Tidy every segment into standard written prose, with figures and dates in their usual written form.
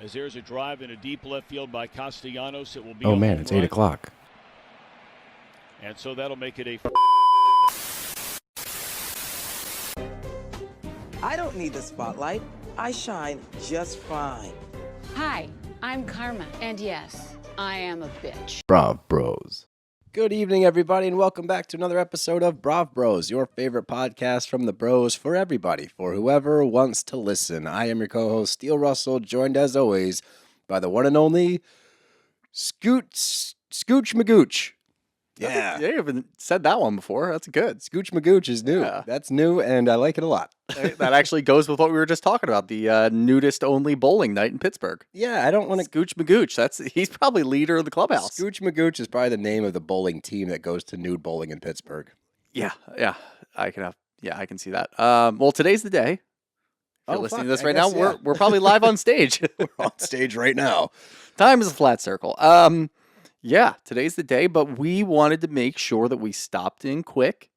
As there's a drive in a deep left field by Castellanos, it will be. Oh man, it's 8 o'clock. And so that'll make it a. I don't need the spotlight. I shine just fine. Hi, I'm Karma, and yes, I am a bitch. Brav Bros. Good evening, everybody, and welcome back to another episode of Brav Bros, your favorite podcast from the bros for everybody, for whoever wants to listen. I am your co-host, Steele Russell, joined as always by the one and only Scooch Magooch. Yeah. You haven't said that one before. That's good. Scooch Magooch is new. Yeah. That's new, and I like it a lot. That actually goes with what we were just talking about, the nudist-only bowling night in Pittsburgh. Yeah, I don't want to... Scooch Magooch. He's probably leader of the clubhouse. Scooch Magooch is probably the name of the bowling team that goes to nude bowling in Pittsburgh. Yeah. I can see that. Well, today's the day. If you're listening to this right now, we're probably live on stage. We're on stage right now. Time is a flat circle. Yeah, today's the day, but we wanted to make sure that we stopped in quick,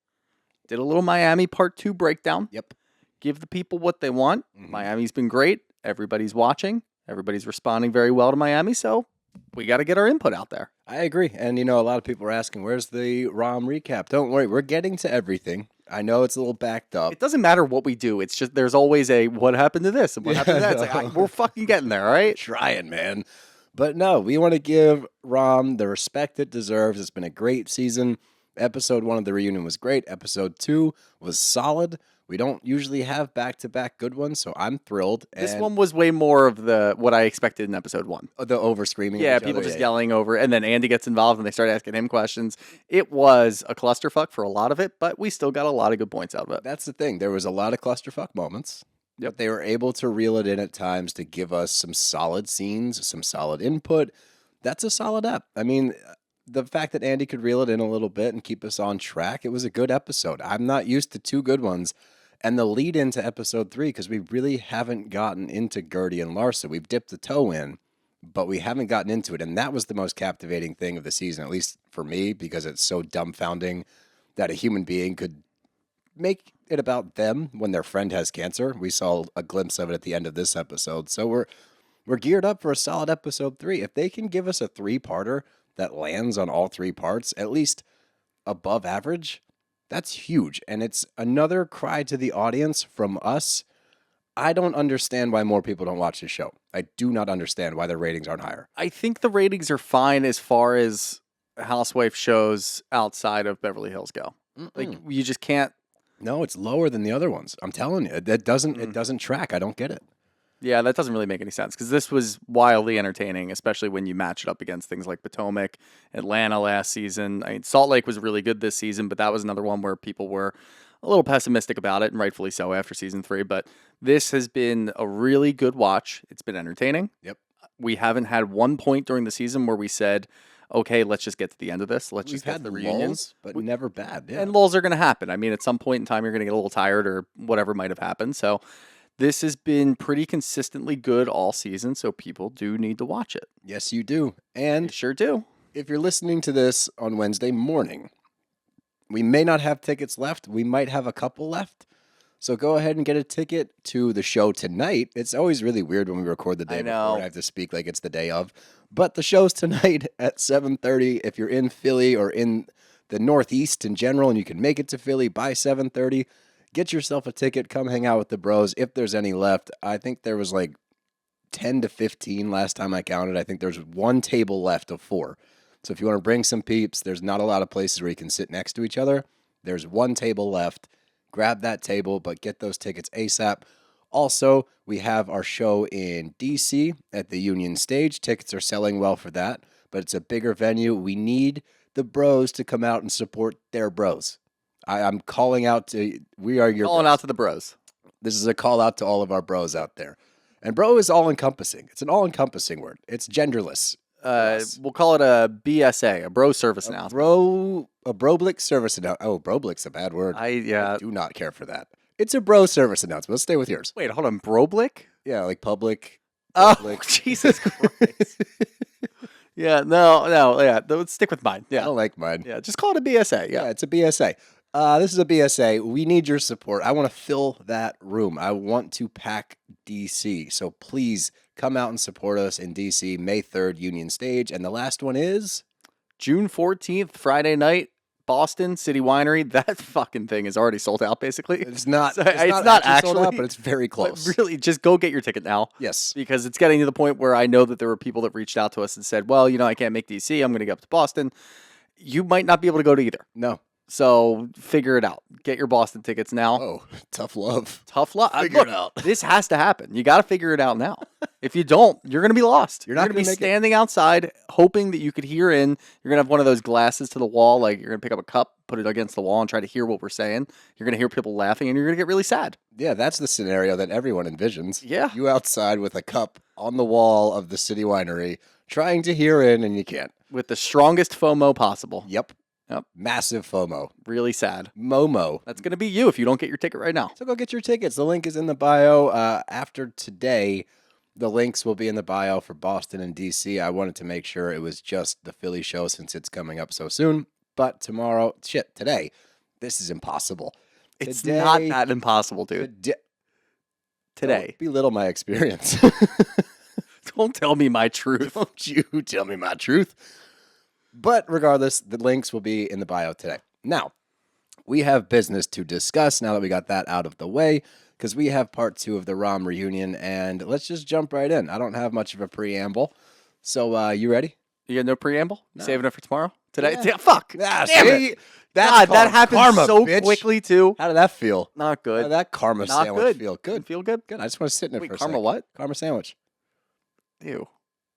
did a little Miami Part 2 breakdown. Yep. Give the people what they want. Mm-hmm. Miami's been great. Everybody's watching. Everybody's responding very well to Miami, so we got to get our input out there. I agree. And, a lot of people are asking, where's the RHOM recap? Don't worry, we're getting to everything. I know it's a little backed up. It doesn't matter what we do. It's just there's always a what happened to this and what happened to that. It's like, we're fucking getting there, all right? Trying, man. But no, we want to give RHOM the respect it deserves. It's been a great season. Episode 1 of the reunion was great. Episode 2 was solid. We don't usually have back-to-back good ones, so I'm thrilled. This one was way more of what I expected in episode 1. The over-screaming. Yeah, people just yelling over, and then Andy gets involved, and they start asking him questions. It was a clusterfuck for a lot of it, but we still got a lot of good points out of it. That's the thing. There was a lot of clusterfuck moments. Yep. But they were able to reel it in at times to give us some solid scenes, some solid input. That's a solid ep. I mean, the fact that Andy could reel it in a little bit and keep us on track, it was a good episode. I'm not used to 2 good ones. And the lead into episode 3, because we really haven't gotten into Guerdy and Larsa. We've dipped the toe in, but we haven't gotten into it. And that was the most captivating thing of the season, at least for me, because it's so dumbfounding that a human being could make it about them when their friend has cancer. We saw a glimpse of it at the end of this episode. So we're geared up for a solid episode 3. If they can give us a 3-parter that lands on all 3 parts, at least above average, that's huge. And it's another cry to the audience from us. I don't understand why more people don't watch this show. I do not understand why their ratings aren't higher. I think the ratings are fine as far as housewife shows outside of Beverly Hills go. Like, you just can't. No, it's lower than the other ones. I'm telling you, it doesn't track. I don't get it. Yeah, that doesn't really make any sense because this was wildly entertaining, especially when you match it up against things like Potomac, Atlanta last season. I mean, Salt Lake was really good this season, but that was another one where people were a little pessimistic about it, and rightfully so after season 3. But this has been a really good watch. It's been entertaining. Yep. We haven't had one point during the season where we said, okay, let's just get to the end of this. Let's just get the reunion. Lulls, but never bad. Yeah. And lulls are going to happen. I mean, at some point in time, you're going to get a little tired or whatever might have happened. So this has been pretty consistently good all season, so people do need to watch it. Yes, you do. And they sure do. If you're listening to this on Wednesday morning, we may not have tickets left. We might have a couple left. So go ahead and get a ticket to the show tonight. It's always really weird when we record the day before. I have to speak like it's the day of. But the show's tonight at 7:30. If you're in Philly or in the Northeast in general and you can make it to Philly by 7:30, get yourself a ticket. Come hang out with the bros if there's any left. I think there was like 10 to 15 last time I counted. I think there's 1 table left of 4. So if you want to bring some peeps, there's not a lot of places where you can sit next to each other. There's 1 table left. Grab that table, but get those tickets ASAP. Also, we have our show in D.C. at the Union Stage. Tickets are selling well for that, but it's a bigger venue. We need the bros to come out and support their bros. I'm calling out to, we are your calling bros. out to the bros. This is a call out to all of our bros out there. And bro is all-encompassing. It's an all-encompassing word. It's genderless. We'll call it a BSA, a bro service announcement. A broblick service announcement. Oh, broblick's a bad word. I do not care for that. It's a bro service announcement. Let's stay with yours. Wait, hold on. Broblick? Yeah, like public. Oh, Jesus Christ. Yeah, no, let's stick with mine. Yeah. I don't like mine. Yeah, just call it a BSA. Yeah, it's a BSA. This is a BSA. We need your support. I want to fill that room. I want to pack DC. So please come out and support us in DC, May 3rd, Union Stage. And the last one is June 14th, Friday night, Boston City Winery. That fucking thing is already sold out, basically. It's not. So It's not actually sold out, but it's very But close. really, just go get your ticket now. Yes. Because it's getting to the point where I know that there were people that reached out to us and said, well, I can't make DC. I'm going to go up to Boston. You might not be able to go to either. No. So figure it out. Get your Boston tickets now. Oh, tough love. Tough luck. Figure it out. This has to happen. You got to figure it out now. If you don't, you're going to be lost. You're not going to be gonna make it. standing outside hoping that you could hear in. You're going to have one of those glasses to the wall. Like you're going to pick up a cup, put it against the wall and try to hear what we're saying. You're going to hear people laughing and you're going to get really sad. Yeah, that's the scenario that everyone envisions. Yeah. You outside with a cup on the wall of the City Winery, trying to hear in, and you can't. With the strongest FOMO possible. Yep. Yep. Massive FOMO. Really sad. Momo. That's going to be you if you don't get your ticket right now. So go get your tickets. The link is in the bio. After today, the links will be in the bio for Boston and DC. I wanted to make sure it was just the Philly show since it's coming up so soon. But today, this is impossible. It's Today- not that impossible, dude. Today. Don't belittle my experience. Don't tell me my truth. Don't you tell me my truth. But regardless, the links will be in the bio today. Now, we have business to discuss now that we got that out of the way, because we have part 2 of the RHOM Reunion, and let's just jump right in. I don't have much of a preamble. So, you ready? You got no preamble? No. Saving it for tomorrow? Today? Yeah. Yeah, fuck. Ah, Damn see? it. That's God, that called happened karma, so bitch. quickly, too. How did that feel? Not How good. did that karma Not sandwich good. feel? Good. Feel good? Good. I just want to sit in it Wait, for a karma second. what? Karma sandwich. Ew.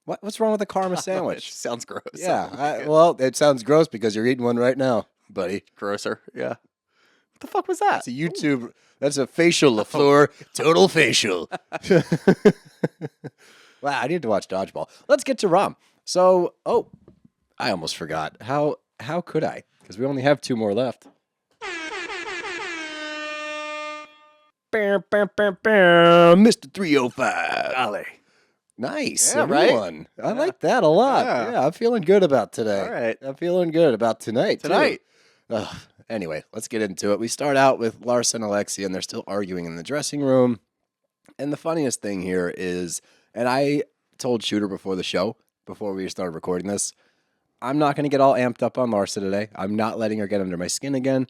What's wrong with a karma It sandwich? sounds gross. Yeah. Well, it sounds gross because you're eating one right now, buddy. Grosser. Yeah. What the fuck was that? That's a YouTube. That's a facial, LaFleur. Total facial. Wow, I need to watch Dodgeball. Let's get to RHOM. So, I almost forgot. How could I? Because we only have 2 more left. Mr. 305. Golly. Nice. Yeah, a new right? one. I like that a lot. Yeah. Yeah, I'm feeling good about today. All right. I'm feeling good about tonight. too. Tonight. Ugh. Anyway, let's get into it. We start out with Larsa and Alexia, and they're still arguing in the dressing room. And the funniest thing here is, and I told Shooter before the show, before we started recording this, I'm not going to get all amped up on Larsa today. I'm not letting her get under my skin again.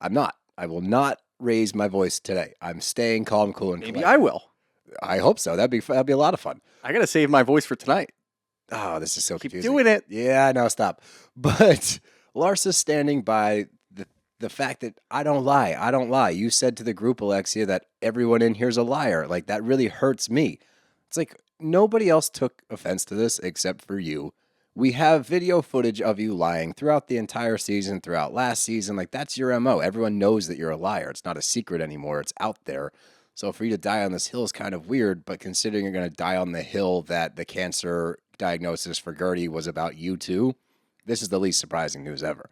I'm not. I will not raise my voice today. I'm staying calm, cool, and Maybe collected. I will. I hope so. That'd be a lot of fun. I got to save my voice for tonight. Oh, this is so Keep confusing. doing it. Yeah, no, stop. But Larsa's standing by the fact that I don't lie. I don't lie. You said to the group, Alexia, that everyone in here's a liar. Like, that really hurts me. It's like nobody else took offense to this except for you. We have video footage of you lying throughout the entire season, throughout last season. Like, that's your MO. Everyone knows that you're a liar. It's not a secret anymore. It's out there. So for you to die on this hill is kind of weird, but considering you're going to die on the hill that the cancer diagnosis for Gertie was about you too, this is the least surprising news ever.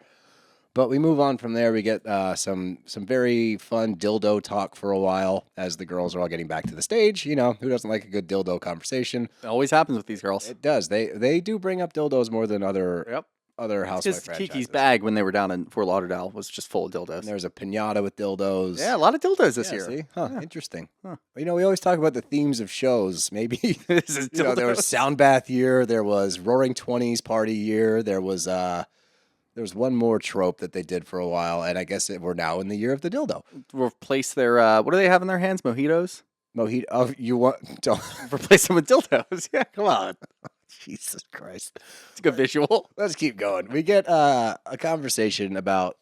But we move on from there. We get some very fun dildo talk for a while as the girls are all getting back to the stage. You know, who doesn't like a good dildo conversation? It always happens with these girls. It does. They do bring up dildos more than other housewife Because franchises. Kiki's bag when they were down in Fort Lauderdale was just full of dildos. And there's a pinata with dildos. Yeah, a lot of dildos this Yeah, year. see? Huh, interesting. Huh. Well, you know, we always talk about the themes of shows. Maybe This is you know, there was dildos. Sound Bath year, there was Roaring Twenties party year, there was one more trope that they did for a while, and I guess we're now in the year of the dildo. Replace their, what do they have in their hands? Mojitos? Mojito. Oh, you want? Don't, Replace them with dildos. Yeah, come on. Jesus Christ. It's a good visual. Let's keep going. We get a conversation about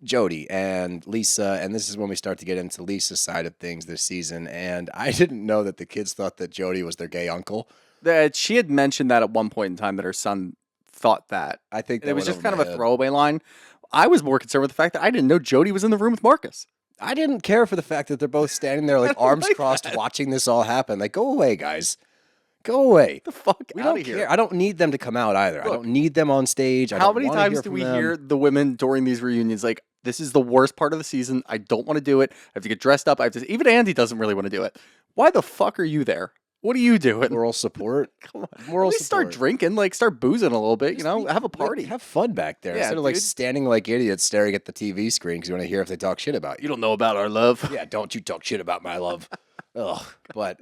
Jody and Lisa, and this is when we start to get into Lisa's side of things this season. And I didn't know that the kids thought that Jody was their gay uncle. That she had mentioned that at one point in time that her son thought that. I think And it was went just over kind of my a head. throwaway line. I was more concerned with the fact that I didn't know Jody was in the room with Marcus. I didn't care for the fact that they're both standing there like don't arms like crossed that. watching this all happen. Like, go away, guys. Go away. Get the fuck We out don't of care. here. I don't need them to come out either. I Look, don't need them on stage. I How don't many wanna times hear do from we them. hear the women during these reunions like, this is the worst part of the season. I don't want to do it. I have to get dressed up. Even Andy doesn't really want to do it. Why the fuck are you there? What are you doing? moral support? Come on. Moral At least support. start drinking, like start boozing a little bit, you know, have a party. Have fun back there Yeah, instead of like dude. standing like idiots staring at the TV screen because you want to hear if they talk shit about you. don't know about our love. Yeah, don't you talk shit about my love. Ugh. But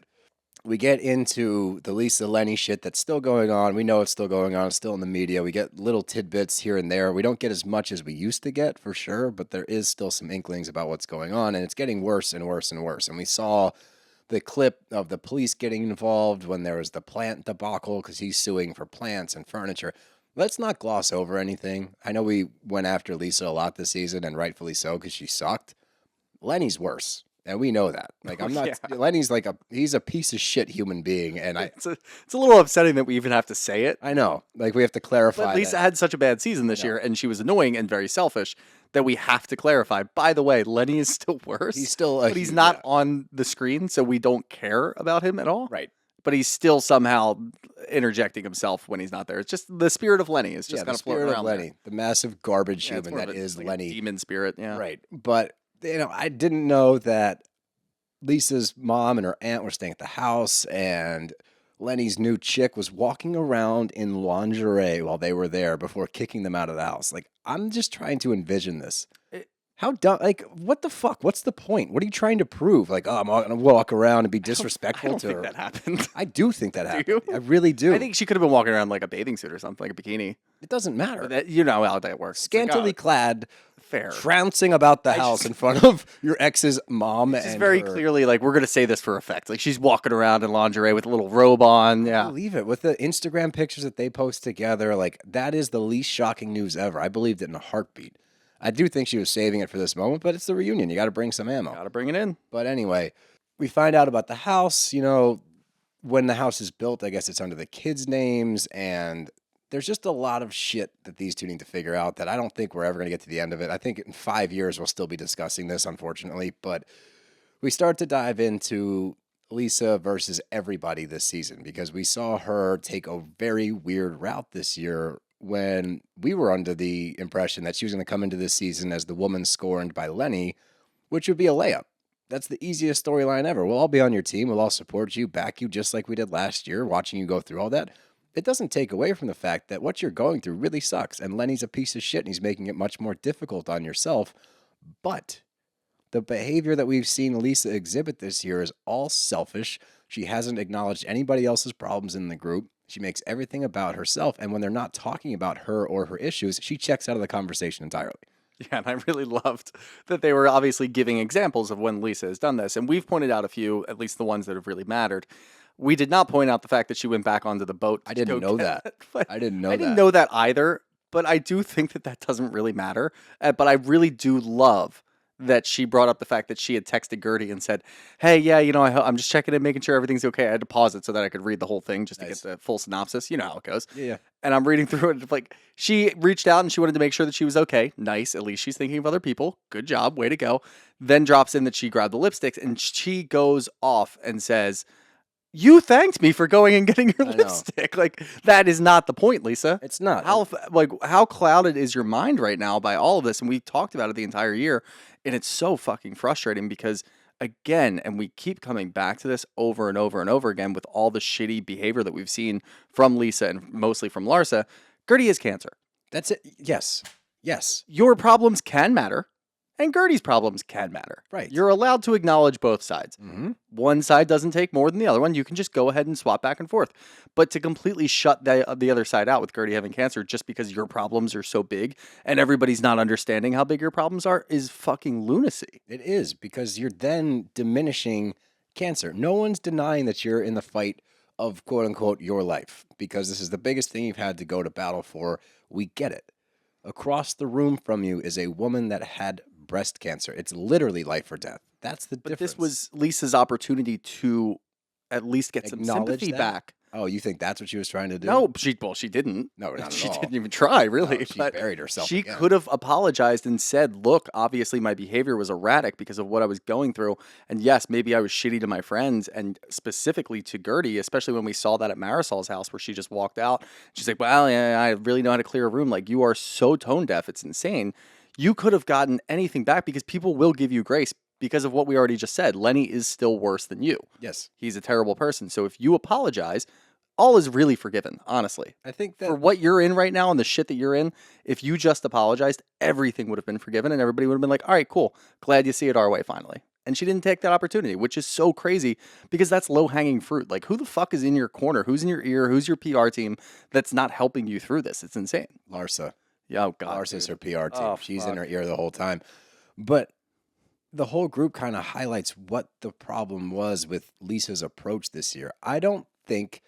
we get into the Lisa Lenny shit that's still going on. We know it's still going on. It's still in the media. We get little tidbits here and there. We don't get as much as we used to get, for sure, but there is still some inklings about what's going on, and it's getting worse and worse and worse. And we saw the clip of the police getting involved when there was the plant debacle because he's suing for plants and furniture. Let's not gloss over anything. I know we went after Lisa a lot this season, and rightfully so, because she sucked. Lenny's worse. And we know that. Like, I'm not. Yeah. Lenny's like he's a piece of shit human being, and it's a little upsetting that we even have to say it. I know. Like, we have to clarify. But Lisa had such a bad season this year, and she was annoying and very selfish that we have to clarify. By the way, Lenny is still worse. He's still, but he's not on the screen, so we don't care about him at all. Right. But he's still somehow interjecting himself when he's not there. It's just the spirit of Lenny is just kind of floating around. Lenny, the massive garbage human that is like Lenny, demon spirit. Yeah. Right. But I didn't know that Lisa's mom and her aunt were staying at the house, and Lenny's new chick was walking around in lingerie while they were there before kicking them out of the house. Like, I'm just trying to envision this. How dumb? Like, what the fuck? What's the point? What are you trying to prove? Like, oh, I'm going to walk around and be disrespectful to her. I don't think that happened. I do think that happened. You? I really do. I think she could have been walking around like a bathing suit or something, like a bikini. It doesn't matter. But you know how that works. Scantily clad, fair, trouncing about the house in front of your ex's mom. It's very clearly like, we're going to say this for effect. Like, she's walking around in lingerie with a little robe on. Yeah. I believe it. With the Instagram pictures that they post together, like, that is the least shocking news ever. I believed it in a heartbeat. I do think she was saving it for this moment, but it's the reunion. You got to bring some ammo. Got to bring it in. But anyway, we find out about the house. You know, when the house is built, I guess it's under the kids' names, and there's just a lot of shit that these two need to figure out that I don't think we're ever going to get to the end of it. I think in 5 years we'll still be discussing this, unfortunately. But we start to dive into Lisa versus everybody this season because we saw her take a very weird route this year when we were under the impression that she was going to come into this season as the woman scorned by Lenny, which would be a layup. That's the easiest storyline ever. We'll all be on your team. We'll all support you, back you, just like we did last year, watching you go through all that. It doesn't take away from the fact that what you're going through really sucks, and Lenny's a piece of shit, and he's making it much more difficult on yourself. But the behavior that we've seen Lisa exhibit this year is all selfish. She hasn't acknowledged anybody else's problems in the group. She makes everything about herself, and when they're not talking about her or her issues, she checks out of the conversation entirely. Yeah, and I really loved that they were obviously giving examples of when Lisa has done this, and we've pointed out a few, at least the ones that have really mattered. We did not point out the fact that she went back onto the boat. I didn't know that. I didn't know that either, but I do think that that doesn't really matter. But I really do love that she brought up the fact that she had texted Gertie and said, hey, yeah, you know, I'm just checking in, making sure everything's okay. I had to pause it so that I could read the whole thing just to get the full synopsis. You know how it goes. Yeah. And I'm reading through it. Like, she reached out and she wanted to make sure that she was okay. Nice. At least she's thinking of other people. Good job. Way to go. Then drops in that she grabbed the lipsticks and she goes off and says, you thanked me for going and getting your lipstick. Like, that is not the point, Lisa. It's not. How clouded is your mind right now by all of this? And we talked about it the entire year. And it's so fucking frustrating because, again, and we keep coming back to this over and over and over again with all the shitty behavior that we've seen from Lisa and mostly from Larsa, Gertie has cancer. That's it. Yes. Yes. Your problems can matter. And Gertie's problems can matter. Right. You're allowed to acknowledge both sides. Mm-hmm. One side doesn't take more than the other one. You can just go ahead and swap back and forth. But to completely shut the other side out with Gertie having cancer just because your problems are so big and everybody's not understanding how big your problems are is fucking lunacy. It is, because you're then diminishing cancer. No one's denying that you're in the fight of, quote unquote, your life, because this is the biggest thing you've had to go to battle for. We get it. Across the room from you is a woman that had breast cancer. It's literally life or death. That's the difference. But this was Lisa's opportunity to at least get some sympathy back. Oh, you think that's what she was trying to do? No, she didn't. No, not at she all. didn't even try, really. No, she buried herself. She again. could have apologized and said, look, obviously my behavior was erratic because of what I was going through. And yes, maybe I was shitty to my friends and specifically to Gertie, especially when we saw that at Marisol's house where she just walked out. She's like, well, yeah, I really know how to clear a room. Like, you are so tone deaf. It's insane. You could have gotten anything back because people will give you grace because of what we already just said. Lenny is still worse than you. Yes. He's a terrible person. So if you apologize, all is really forgiven, honestly. I think that for what you're in right now and the shit that you're in, if you just apologized, everything would have been forgiven and everybody would have been like, all right, cool. Glad you see it our way finally. and she didn't take that opportunity, which is so crazy because that's low-hanging fruit. Like, who the fuck is in your corner? Who's in your ear? Who's your PR team that's not helping you through this? It's insane. Larsa. Yeah, oh God. Larsa's her PR team. Oh, She's fuck. in her ear the whole time. But the whole group kind of highlights what the problem was with Lisa's approach this year. I don't think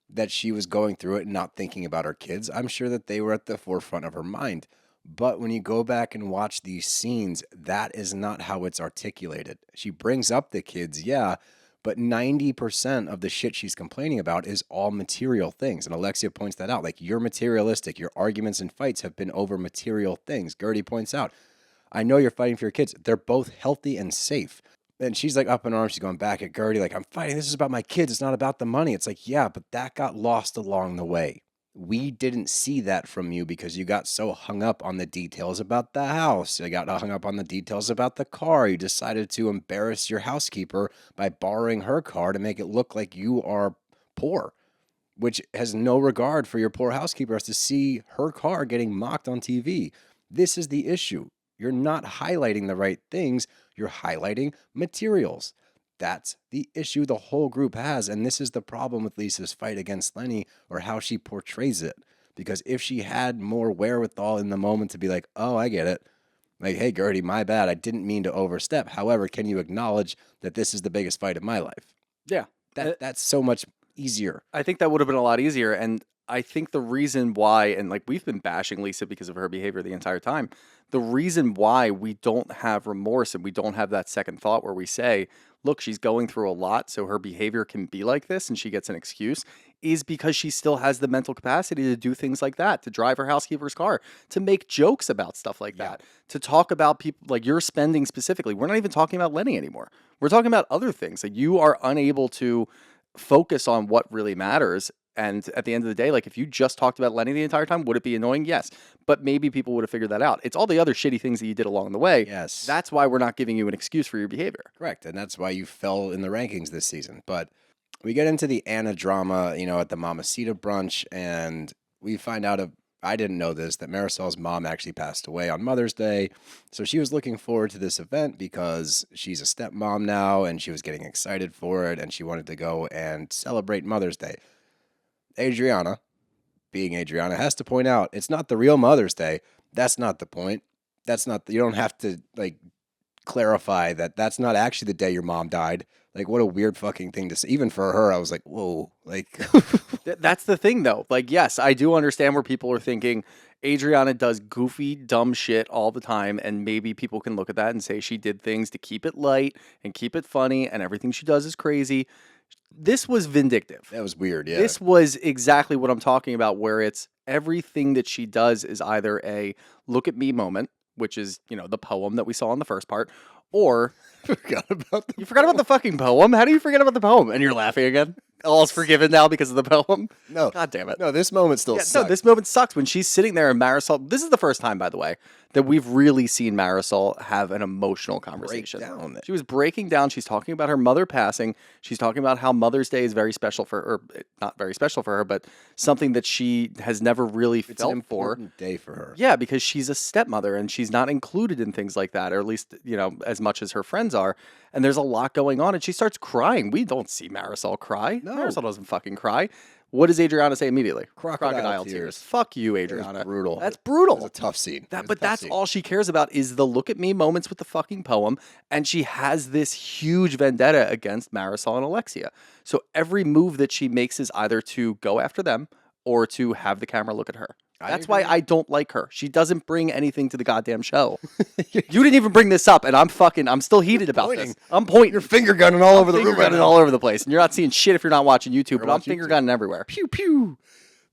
that she was going through it and not thinking about her kids. I'm sure that they were at the forefront of her mind. But when you go back and watch these scenes, that is not how it's articulated. She brings up the kids, yeah, but 90% of the shit she's complaining about is all material things. And Alexia points that out. Like, you're materialistic. Your arguments and fights have been over material things. Gertie points out, I know you're fighting for your kids. They're both healthy and safe. And she's like up in arms. She's going back at Gertie like, I'm fighting. This is about my kids. It's not about the money. It's like, yeah, but that got lost along the way. We didn't see that from you because you got so hung up on the details about the house. You got hung up on the details about the car. You decided to embarrass your housekeeper by borrowing her car to make it look like you are poor, which has no regard for your poor housekeeper as to see her car getting mocked on TV. This is the issue. You're not highlighting the right things. You're highlighting materials. That's the issue the whole group has. And this is the problem with Lisa's fight against Lenny, or how she portrays it. Because if she had more wherewithal in the moment to be like, oh, I get it. Like, hey, Gertie, my bad. I didn't mean to overstep. However, can you acknowledge that this is the biggest fight of my life? Yeah. That's so much easier. I think that would have been a lot easier. And I think the reason why, and like we've been bashing Lisa because of her behavior the entire time, the reason why we don't have remorse and we don't have that second thought where we say, look, she's going through a lot, so her behavior can be like this and she gets an excuse, is because she still has the mental capacity to do things like that, to drive her housekeeper's car, to make jokes about stuff like that, to talk about people like your spending specifically. We're not even talking about Lenny anymore. We're talking about other things. Like, you are unable to focus on what really matters. And at the end of the day, like, if you just talked about Lenny the entire time, would it be annoying? Yes. But maybe people would have figured that out. It's all the other shitty things that you did along the way. Yes. That's why we're not giving you an excuse for your behavior. Correct. And that's why you fell in the rankings this season. But we get into the Anna drama, at the Mamacita brunch, and we find out, I didn't know this, that Marisol's mom actually passed away on Mother's Day. So she was looking forward to this event because she's a stepmom now, and she was getting excited for it, and she wanted to go and celebrate Mother's Day. Adriana, being Adriana, has to point out it's not the real Mother's Day. That's not the point. You don't have to clarify that that's not actually the day your mom died. Like, what a weird fucking thing to say. Even for her, I was like, whoa. Like, that's the thing, though. Like, yes, I do understand where people are thinking Adriana does goofy, dumb shit all the time, and maybe people can look at that and say she did things to keep it light and keep it funny, and everything she does is crazy. This was vindictive. That was weird, yeah. This was exactly what I'm talking about, where it's everything that she does is either a look at me moment, which is, the poem that we saw in the first part, or You forgot about the fucking poem? How do you forget about the poem? And you're laughing again? All's forgiven now because of the poem? No. God damn it. No, this moment still sucks. No, this moment sucks when she's sitting there and Marisol. This is the first time, by the way, that we've really seen Marisol have an emotional conversation. Down. She was breaking down. She's talking about her mother passing. She's talking about how Mother's Day is very special for her, not very special for her, but something that she has never really It's felt an important day for her. Yeah, because she's a stepmother and she's not included in things like that, or at least, as much as her friends are. And there's a lot going on, and she starts crying. We don't see Marisol cry. No. Marisol doesn't fucking cry. What does Adriana say immediately? Crocodile tears. Fuck you, Adriana. That was brutal. That's brutal. It was a tough scene. But that's all she cares about is the look at me moments with the fucking poem. And she has this huge vendetta against Marisol and Alexia. So every move that she makes is either to go after them or to have the camera look at her. That's why I don't like her. She doesn't bring anything to the goddamn show. You didn't even bring this up, and I'm still heated about this. I'm pointing. You're finger gunning all over the room. Finger gunning all over the place, and you're not seeing shit if you're not watching YouTube, but I'm finger gunning everywhere. Pew, pew.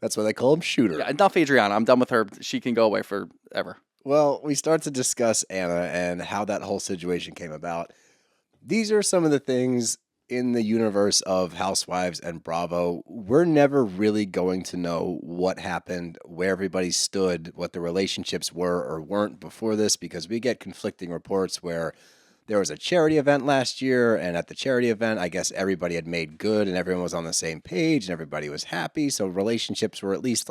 That's why they call him Shooter. Yeah, enough Adriana. I'm done with her. She can go away forever. Well, we start to discuss Anna and how that whole situation came about. These are some of the things in the universe of Housewives and Bravo. We're never really going to know what happened, where everybody stood, what the relationships were or weren't before this, because we get conflicting reports where there was a charity event last year, and at the charity event, I guess everybody had made good and everyone was on the same page and everybody was happy. So relationships were at least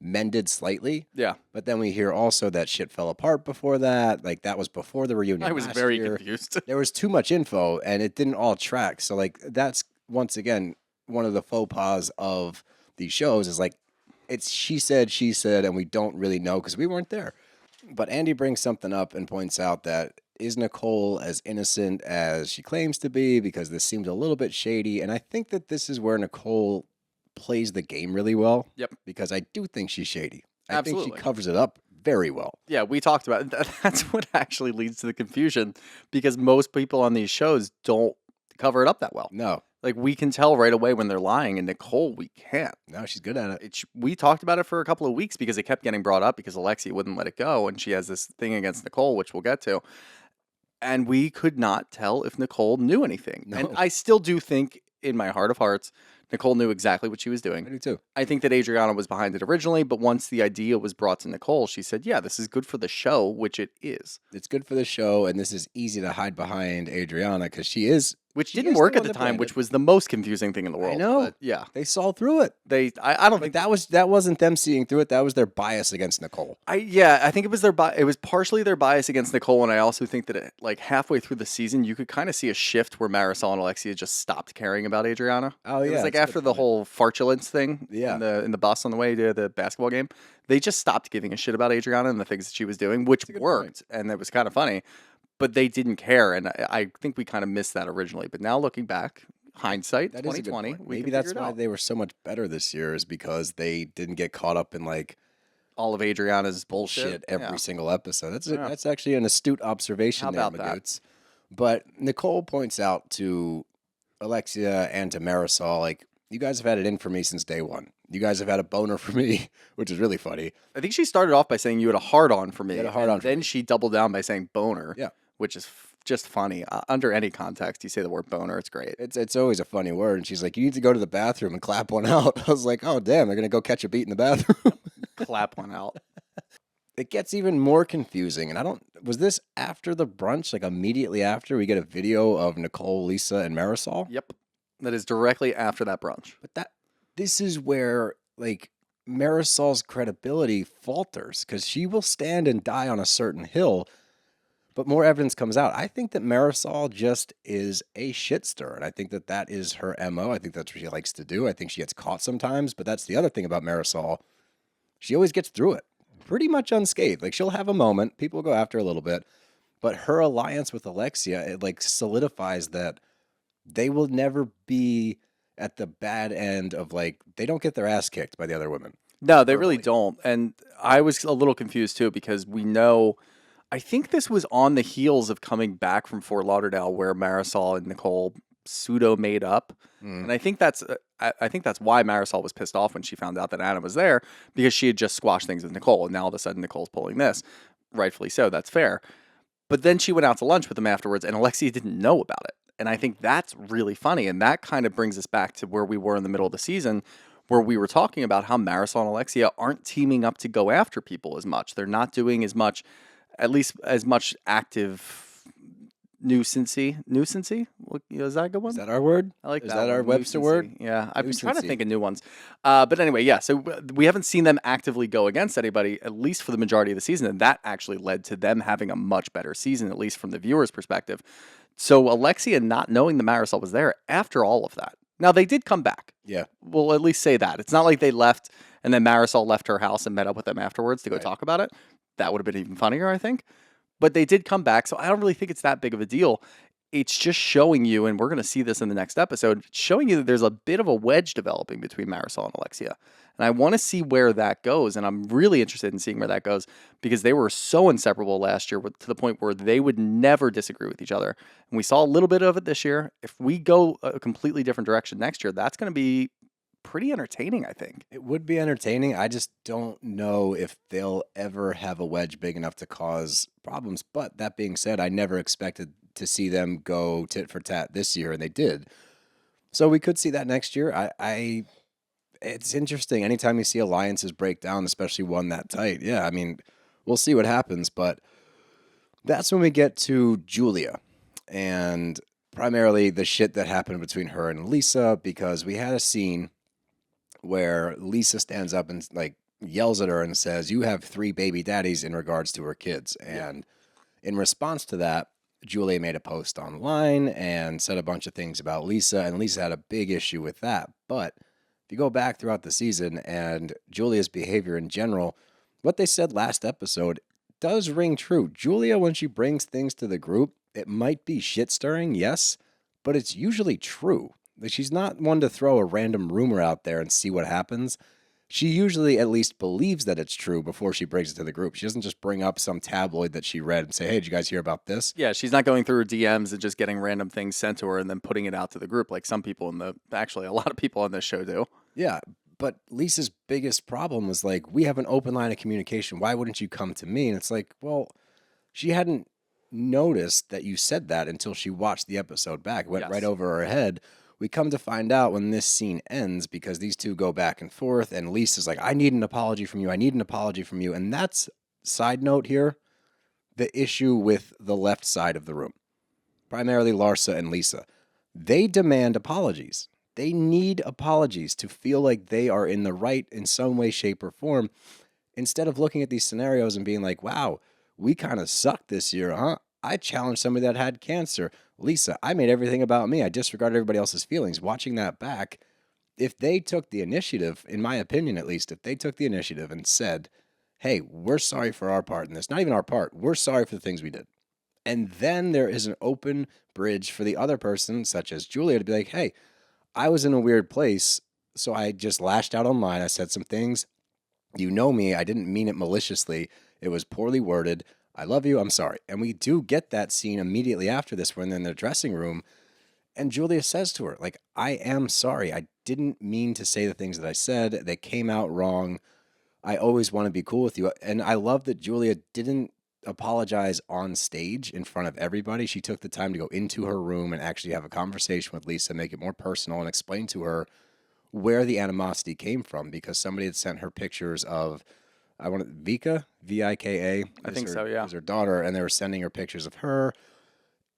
mended slightly. Yeah. But then we hear also that shit fell apart before that. Like, that was before the reunion. I was last very year. confused. There was too much info, and it didn't all track. So, like, that's, once again, one of the faux pas of these shows is, like, it's she said, and we don't really know because we weren't there. But Andy brings something up and points out that, is Nicole as innocent as she claims to be? Because this seemed a little bit shady. And I think that this is where Nicole plays the game really well. Yep. Because I do think she's shady. I Absolutely. think she covers it up very well. Yeah, we talked about it. That's what actually leads to the confusion because most people on these shows don't cover it up that well. No. Like, we can tell right away when they're lying, and Nicole, we can't. No, she's good at it. We talked about it for a couple of weeks because it kept getting brought up because Alexia wouldn't let it go, and she has this thing against Nicole, which we'll get to. And we could not tell if Nicole knew anything. No. And I still do think, in my heart of hearts, Nicole knew exactly what she was doing. I do too. I think that Adriana was behind it originally, but once the idea was brought to Nicole, she said, yeah, this is good for the show, which it is. It's good for the show, and this is easy to hide behind Adriana because she is. Which she didn't is work the at one the that time, planned which it. was the most confusing thing in the world. I know. But yeah. They saw through it. I don't Like, think that wasn't them seeing through it. That was their bias against Nicole. I think it was it was partially their bias against Nicole, and I also think that like halfway through the season, you could kind of see a shift where Marisol and Alexia just stopped caring about Adriana. Oh, It yeah, was like that's a after good the point. whole fartulence thing Yeah. in the bus on the way to the basketball game. They just stopped giving a shit about Adriana and the things that she was doing, which a good worked, and it was kind of funny. But they didn't care, and I think we kind of missed that originally. But now looking back, hindsight, That is a good 2020, point. we Maybe can that's figure it why out. they were so much better this year, is because they didn't get caught up in like All of Adriana's bullshit bullshit every Yeah. single episode. That's Yeah. that's actually an astute observation How there, about that? Magoots. But Nicole points out to Alexia and to Marisol, like, you guys have had it in for me since day one. You guys have had a boner for me, which is really funny. I think she started off by saying you had a hard on for me. You had a hard and on for then me. she doubled down by saying boner. Yeah. Which is just funny. Under any context, you say the word boner, it's great. It's always a funny word. And she's like, you need to go to the bathroom and clap one out. I was like, oh, damn, they're going to go catch a beat in the bathroom. Clap one out. It gets even more confusing. And was this after the brunch? Like immediately after we get a video of Nicole, Lisa, and Marisol? Yep. That is directly after that brunch. But this is where, like, Marisol's credibility falters because she will stand and die on a certain hill, but more evidence comes out. I think that Marisol just is a shitster, and I think that is her MO. I think that's what she likes to do. I think she gets caught sometimes, but that's the other thing about Marisol. She always gets through it pretty much unscathed. Like, she'll have a moment, people go after her a little bit, but her alliance with Alexia, it like solidifies that they will never be at the bad end of, like, they don't get their ass kicked by the other women. No, they really Verbally. don't. And I was a little confused too because we know, I think this was on the heels of coming back from Fort Lauderdale where Marisol and Nicole pseudo made up. And I think that's why Marisol was pissed off when she found out that Anna was there because she had just squashed things with Nicole. And now all of a sudden Nicole's pulling this. Rightfully so. That's fair. But then she went out to lunch with them afterwards and Alexia didn't know about it. And I think that's really funny. And that kind of brings us back to where we were in the middle of the season where we were talking about how Marisol and Alexia aren't teaming up to go after people as much. They're not doing as much, at least as much active nuisancy. Is that a good one? Is that our word? I like Is that. that our one, Webster word? nuisancy. Yeah, I've been trying to Nuisancy. think of new ones. But anyway, yeah. So we haven't seen them actively go against anybody, at least for the majority of the season, and that actually led to them having a much better season, at least from the viewer's perspective. So Alexia not knowing that Marisol was there after all of that. Now they did come back. Yeah. We'll at least say that. It's not like they left and then Marisol left her house and met up with them afterwards to go Right. talk about it. That would have been even funnier, I think. But they did come back, so I don't really think it's that big of a deal. It's just showing you, and we're going to see this in the next episode, showing you that there's a bit of a wedge developing between Marisol and Alexia. And I want to see where that goes, and I'm really interested in seeing where that goes because they were so inseparable last year to the point where they would never disagree with each other. And we saw a little bit of it this year. If we go a completely different direction next year, that's going to be pretty entertaining, I think. It would be entertaining. I just don't know if they'll ever have a wedge big enough to cause problems. But that being said, I never expected to see them go tit for tat this year, and they did. So we could see that next year. It's interesting. Anytime you see alliances break down, especially one that tight, yeah, I mean, we'll see what happens. But that's when we get to Julia and primarily the shit that happened between her and Lisa, because we had a scene where Lisa stands up and, like, yells at her and says, "You have 3 baby daddies," in regards to her kids. And in response to that, Julia made a post online and said a bunch of things about Lisa, and Lisa had a big issue with that. But if you go back throughout the season and Julia's behavior in general, what they said last episode does ring true. Julia, when she brings things to the group, it might be shit stirring, yes, but it's usually true. Like, she's not one to throw a random rumor out there and see what happens. She usually at least believes that it's true before she brings it to the group. She doesn't just bring up some tabloid that she read and say, "Hey, did you guys hear about this?" Yeah, she's not going through her DMs and just getting random things sent to her and then putting it out to the group like some people actually a lot of people on this show do. Yeah, but Lisa's biggest problem was like, we have an open line of communication. Why wouldn't you come to me? And it's like, well, she hadn't noticed that you said that until she watched the episode back. It went right over her head. We come to find out when this scene ends, because these two go back and forth, and Lisa's like, "I need an apology from you. I need an apology from you." And that's, side note here, the issue with the left side of the room, primarily Larsa and Lisa. They demand apologies. They need apologies to feel like they are in the right in some way, shape, or form, instead of looking at these scenarios and being like, "Wow, we kind of sucked this year, huh? I challenged somebody that had cancer. Lisa, I made everything about me. I disregarded everybody else's feelings." Watching that back, if they took the initiative, in my opinion at least, if they took the initiative and said, "Hey, we're sorry for our part in this," not even our part, we're sorry for the things we did. And then there is an open bridge for the other person, such as Julia, to be like, "Hey, I was in a weird place, so I just lashed out online. I said some things. You know me, I didn't mean it maliciously. It was poorly worded. I love you. I'm sorry." And we do get that scene immediately after this when they're in the dressing room. And Julia says to her, like, "I am sorry. I didn't mean to say the things that I said. They came out wrong. I always want to be cool with you." And I love that Julia didn't apologize on stage in front of everybody. She took the time to go into her room and actually have a conversation with Lisa, make it more personal, and explain to her where the animosity came from, because somebody had sent her pictures of, Vika, Vika. I think so, yeah. Is her daughter, and they were sending her pictures of her.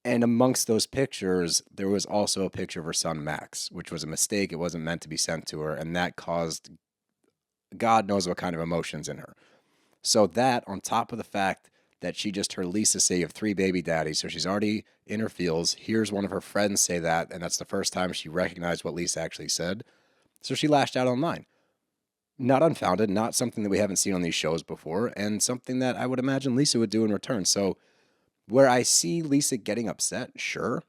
And amongst those pictures, there was also a picture of her son, Max, which was a mistake. It wasn't meant to be sent to her, and that caused God knows what kind of emotions in her. So that, on top of the fact that she just heard Lisa say you have 3 baby daddies, so she's already in her feels, hears one of her friends say that, and that's the first time she recognized what Lisa actually said. So she lashed out online. Not unfounded, not something that we haven't seen on these shows before, and something that I would imagine Lisa would do in return. So where I see Lisa getting upset, sure,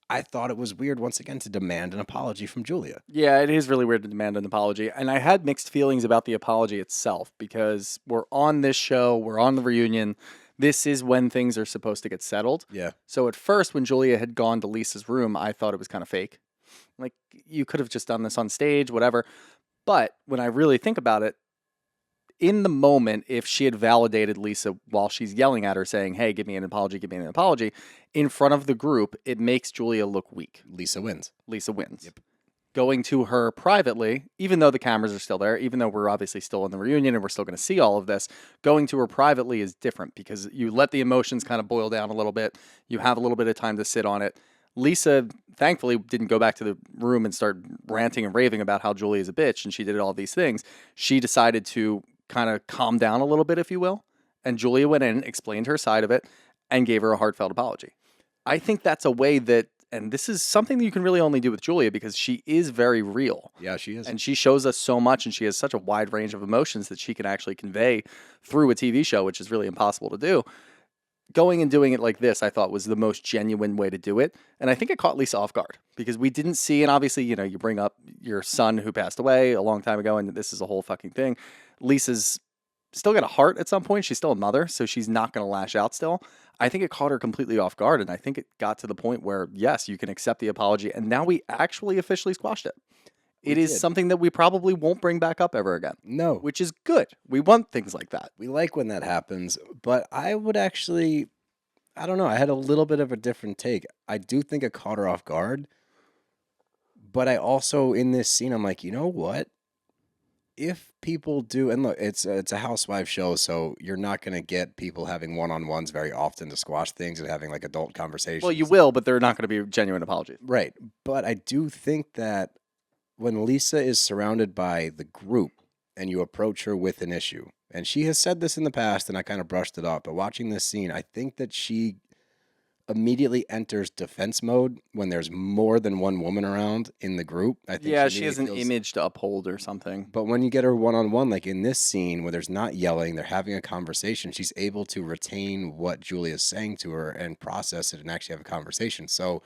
I thought it was weird once again to demand an apology from Julia. Yeah, it is really weird to demand an apology. And I had mixed feelings about the apology itself, because we're on this show, we're on the reunion. This is when things are supposed to get settled. Yeah. So at first, when Julia had gone to Lisa's room, I thought it was kind of fake. Like, you could have just done this on stage, whatever. But when I really think about it, in the moment, if she had validated Lisa while she's yelling at her saying, "Hey, give me an apology," in front of the group, it makes Julia look weak. Lisa wins. Yep. Going to her privately, even though the cameras are still there, even though we're obviously still in the reunion and we're still going to see all of this, going to her privately is different, because you let the emotions kind of boil down a little bit. You have a little bit of time to sit on it. Lisa, thankfully, didn't go back to the room and start ranting and raving about how Julia is a bitch and she did all these things. She decided to kind of calm down a little bit, if you will. And Julia went in, explained her side of it, and gave her a heartfelt apology. I think that's a way that, and this is something that you can really only do with Julia, because she is very real. Yeah, she is. And she shows us so much, and she has such a wide range of emotions that she can actually convey through a TV show, which is really impossible to do. Going and doing it like this, I thought, was the most genuine way to do it. And I think it caught Lisa off guard, because we didn't see, and obviously, you know, you bring up your son who passed away a long time ago, and this is a whole fucking thing. Lisa's still got a heart at some point. She's still a mother, so she's not going to lash out still. I think it caught her completely off guard, and I think it got to the point where, yes, you can accept the apology, and now we actually officially squashed it. It is something that we probably won't bring back up ever again. No. Which is good. We want things like that. We like when that happens, but I would actually, I don't know, I had a little bit of a different take. I do think it caught her off guard, but I also, in this scene, I'm like, you know what? If people do, and look, it's a housewife show, so you're not going to get people having one-on-ones very often to squash things and having like adult conversations. Well, you will, but they're not going to be genuine apologies. Right. But I do think that when Lisa is surrounded by the group, and you approach her with an issue. And she has said this in the past, and I kind of brushed it off. But watching this scene, I think that she immediately enters defense mode when there's more than one woman around in the group. I think Yeah, she has an feels... image to uphold or something. But when you get her one-on-one, like in this scene where there's not yelling, they're having a conversation, she's able to retain what Julia's saying to her and process it and actually have a conversation. So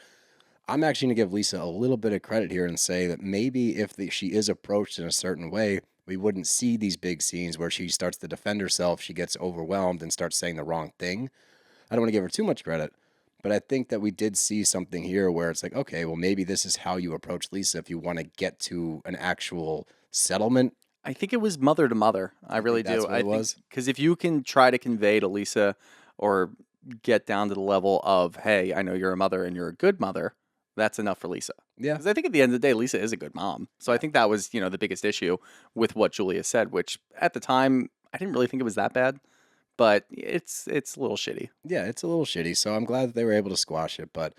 I'm actually going to give Lisa a little bit of credit here and say that maybe if she is approached in a certain way, we wouldn't see these big scenes where she starts to defend herself, she gets overwhelmed and starts saying the wrong thing. I don't want to give her too much credit, but I think that we did see something here where it's like, okay, well, maybe this is how you approach Lisa if you want to get to an actual settlement. I think it was mother to mother. I really do. That's what it was. Because if you can try to convey to Lisa or get down to the level of, hey, I know you're a mother and you're a good mother, that's enough for Lisa. Yeah. Because I think at the end of the day, Lisa is a good mom. So I think that was, the biggest issue with what Julia said, which at the time, I didn't really think it was that bad. But it's a little shitty. Yeah, it's a little shitty. So I'm glad that they were able to squash it. But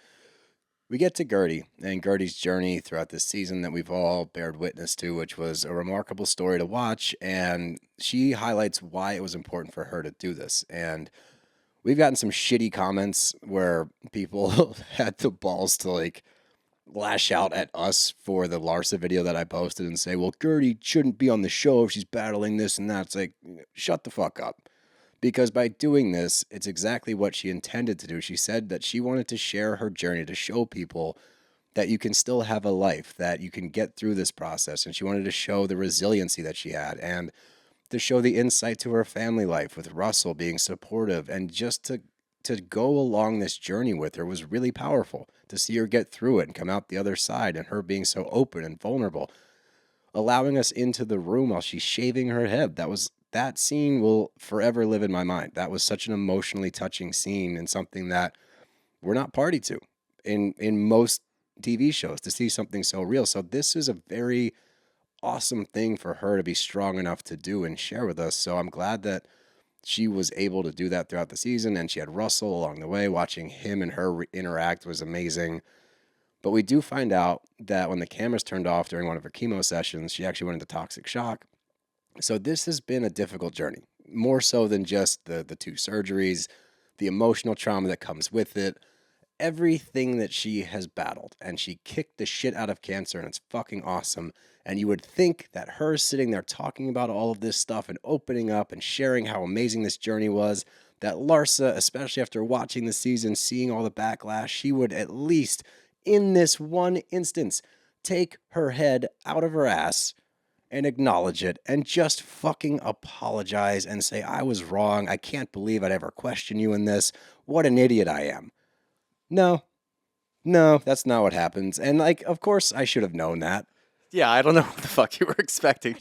we get to Gertie and Gertie's journey throughout this season that we've all bared witness to, which was a remarkable story to watch. And she highlights why it was important for her to do this. And we've gotten some shitty comments where people had the balls to lash out at us for the Larsa video that I posted and say, well, Gertie shouldn't be on the show if she's battling this and that. It's like, shut the fuck up. Because by doing this, it's exactly what she intended to do. She said that she wanted to share her journey to show people that you can still have a life, that you can get through this process. And she wanted to show the resiliency that she had and to show the insight to her family life with Russell being supportive. And just to go along this journey with her was really powerful. To see her get through it and come out the other side and her being so open and vulnerable, allowing us into the room while she's shaving her head. That scene will forever live in my mind. That was such an emotionally touching scene and something that we're not party to in most TV shows, to see something so real. So this is a very awesome thing for her to be strong enough to do and share with us. So I'm glad that she was able to do that throughout the season, and she had Russell along the way. Watching him and her interact was amazing. But we do find out that when the cameras turned off during one of her chemo sessions, she actually went into toxic shock. So this has been a difficult journey, more so than just the two surgeries, the emotional trauma that comes with it, everything that she has battled. And she kicked the shit out of cancer, and it's fucking awesome. And you would think that her sitting there talking about all of this stuff and opening up and sharing how amazing this journey was, that Larsa, especially after watching the season, seeing all the backlash, she would at least, in this one instance, take her head out of her ass and acknowledge it and just fucking apologize and say, I was wrong. I can't believe I'd ever question you in this. What an idiot I am. No, that's not what happens. And of course I should have known that. Yeah, I don't know what the fuck you were expecting.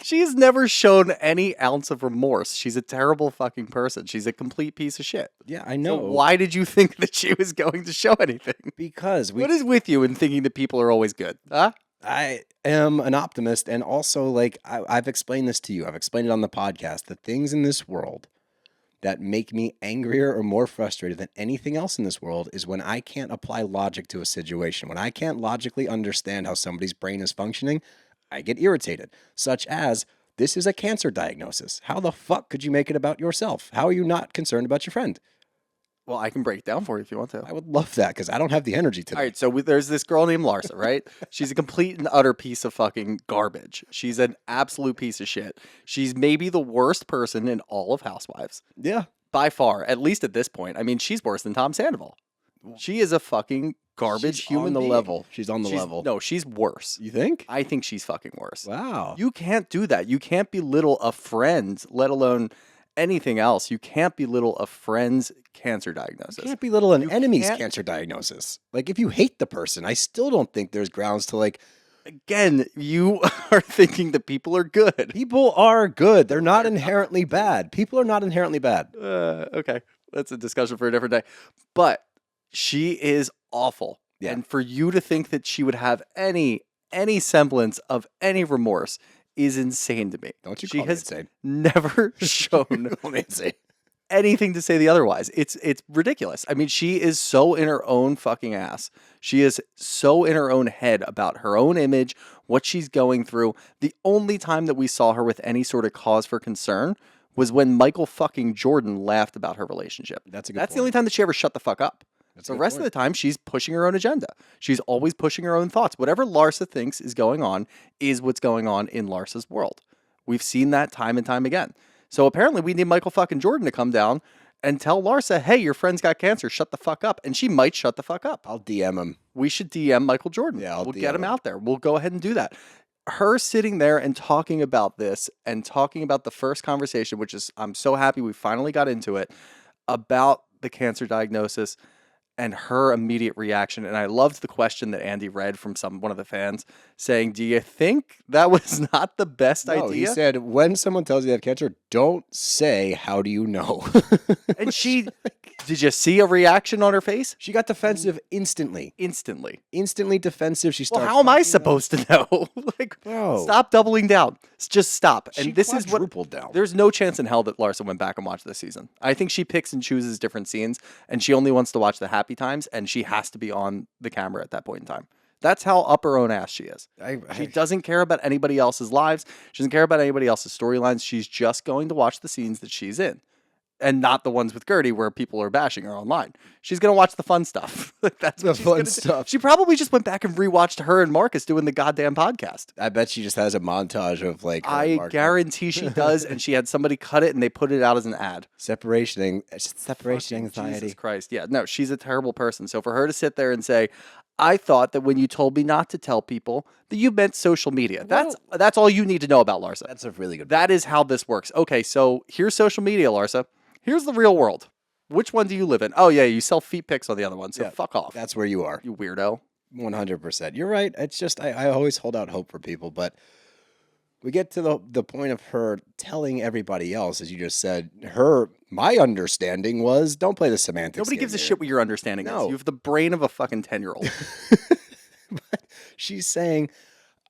She's never shown any ounce of remorse. She's a terrible fucking person. She's a complete piece of shit. Yeah, I know. So why did you think that she was going to show anything? Because what is with you in thinking that people are always good? Huh? I am an optimist, and also, I've explained this to you. I've explained it on the podcast. The things in this world that make me angrier or more frustrated than anything else in this world is when I can't apply logic to a situation. When I can't logically understand how somebody's brain is functioning, I get irritated. Such as, this is a cancer diagnosis. How the fuck could you make it about yourself? How are you not concerned about your friend? Well, I can break it down for you if you want to. I would love that because I don't have the energy today. All right, so there's this girl named Larsa, right? She's a complete and utter piece of fucking garbage. She's an absolute piece of shit. She's maybe the worst person in all of Housewives. Yeah. By far, at least at this point. I mean, she's worse than Tom Sandoval. She is a fucking garbage human being. She's on the level. No, she's worse. You think? I think she's fucking worse. Wow. You can't do that. You can't belittle a friend, let alone anything else. You can't belittle a friend's cancer diagnosis. You can't belittle an enemy's cancer diagnosis. If you hate the person, I still don't think there's grounds to Again, you are thinking that people are good. People are good. They're not inherently bad. People are not inherently bad. Okay. That's a discussion for a different day. But she is awful. Yeah. And for you to think that she would have any semblance of any remorse is insane to me. Don't you she call has me insane. Never shown Call me insane. anything to say the otherwise. It's ridiculous. I mean, she is so in her own fucking ass. She is so in her own head about her own image, what she's going through. The only time that we saw her with any sort of cause for concern was when Michael fucking Jordan laughed about her relationship. That's the only time that she ever shut the fuck up. That's The rest of the time, she's pushing her own agenda. She's always pushing her own thoughts. Whatever Larsa thinks is going on is what's going on in Larsa's world. We've seen that time and time again. So apparently we need Michael fucking Jordan to come down and tell Larsa, hey, your friend's got cancer. Shut the fuck up. And she might shut the fuck up. I'll DM him. We should DM Michael Jordan. Yeah, we'll DM get him him out there. We'll go ahead and do that. Her sitting there and talking about this and talking about the first conversation, which is, I'm so happy we finally got into it, about the cancer diagnosis and her immediate reaction. And I loved the question that Andy read from one of the fans saying, do you think that was not the best No, idea? he said, when someone tells you they have cancer, don't say, how do you know? And did you see a reaction on her face? She got defensive instantly. Instantly defensive. She Well, started. how am I supposed to know? Like, Bro. stop doubling down. Just stop. She And this is what quadrupled down. There's no chance in hell that Larsa went back and watched this season. I think she picks and chooses different scenes, and she only wants to watch the happy times, and she has to be on the camera at that point in time. That's how up her own ass she is. She doesn't care about anybody else's lives. She doesn't care about anybody else's storylines. She's just going to watch the scenes that she's in. And not the ones with Gertie where people are bashing her online. She's going to watch the fun stuff. That's The what she's fun gonna do. stuff. She probably just went back and rewatched her and Marcus doing the goddamn podcast. I bet she just has a montage of like. her I and Mark guarantee she does. And she had somebody cut it and they put it out as an ad. separation Fucking anxiety. Jesus Christ. Yeah, no, she's a terrible person. So for her to sit there and say, I thought that when you told me not to tell people that you meant social media. That's all you need to know about Larsa. That's a really good. That is how this works. Okay, so here's social media, Larsa. Here's the real world. Which one do you live in? Oh, yeah, you sell feet pics on the other one, so Yeah, fuck off. That's where you are. You weirdo. 100%. You're right. It's just I always hold out hope for people, but we get to the point of her telling everybody else, as you just said. My understanding was, don't play the semantics. Nobody game gives a here. shit what your understanding No. is. You have the brain of a fucking 10-year-old. But she's saying,